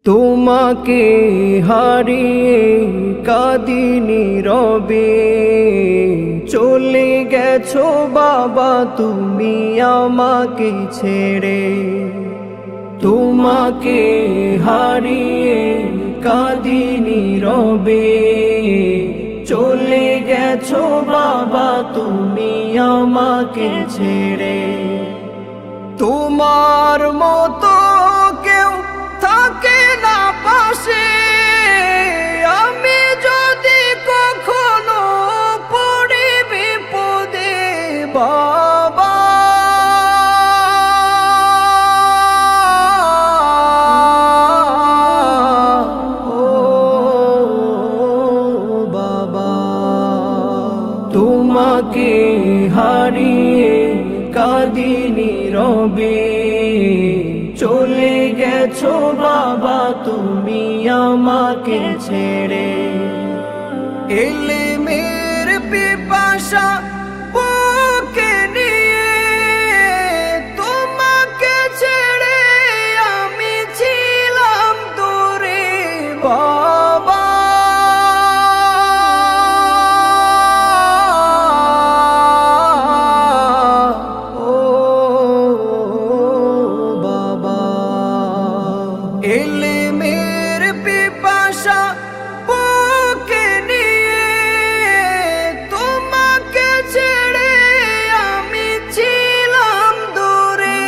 তোমাকে হারিয়ে কাঁদি নীরবে, চলে গেছো বাবা তুমি আমাকে ছেড়ে। তোমাকে হারিয়ে কাঁদি নীরবে, চলে গেছো বাবা তুমি আমাকে ছেড়ে। তোমার মতো কেউ থাকে না পাশে, আমি যদি কখনো পড়ি বিপদে বাবা, ও বাবা। তোমাকে হারিয়ে কাঁদি নীরবে, চলে গেছো বাবা তুমি আমাকে ছেড়ে। ইলমের পিপাসা বুকে নিয়ে তোমাকে ছেড়ে আমি ছিলাম দূরে বাবা। ইলমের পিপাসা বুকে নিয়ে তোমাকে ছেড়ে আমি ছিলাম দূরে।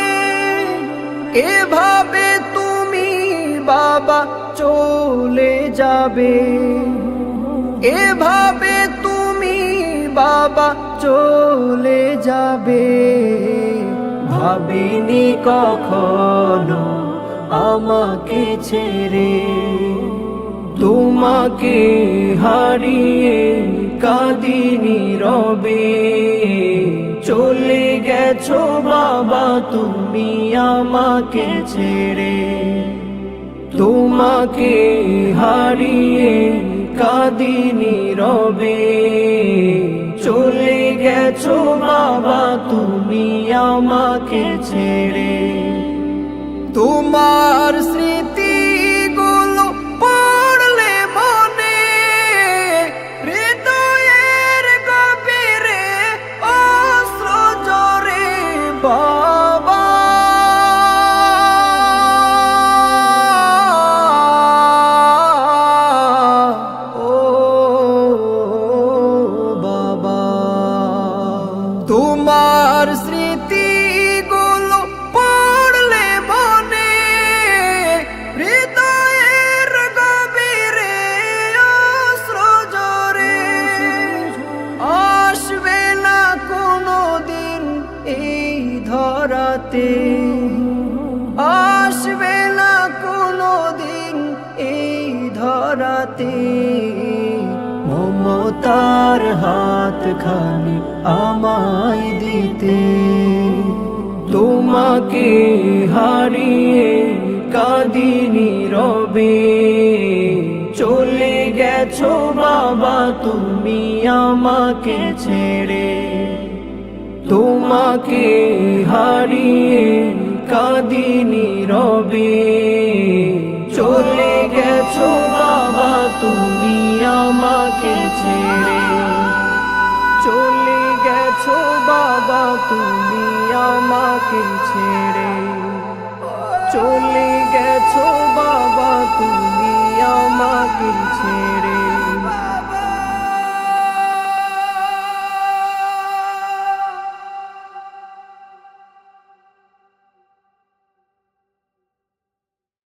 এভাবে তুমি বাবা চলে যাবে, এভাবে তুমি বাবা চলে যাবে, ভাবিনি কখনো আমাকে ছেড়ে। তোমাকে হারিয়ে কাঁদি নীরবে, চলে গেছো বাবা তুমি আমাকে ছেড়ে। তোমাকে হারিয়ে কাঁদি নীরবে, চলে গেছো বাবা তুমি আমাকে ছেড়ে। তোমার স্মৃতিগুলো পড়লে মনে হৃদয়ের গভীরে অশ্রু ঝরে বাবা। ও বাবা, তোমার স্মৃতিগুলো পড়লে মনে হৃদয়ের গভীরে অশ্রু ঝরে। আসবে না কোনোদিন এই ধরাতে, আসবে না কোনোদিন এই ধরাতে, মমতার হাত খানি আমায় দিতে। তোমাকে হারিয়ে কাঁদি নীরবে, চলে গেছো বাবা তুমি আমাকে ছেড়ে। তোমাকে হারিয়ে কাঁদি নীরবে, চলে গেছো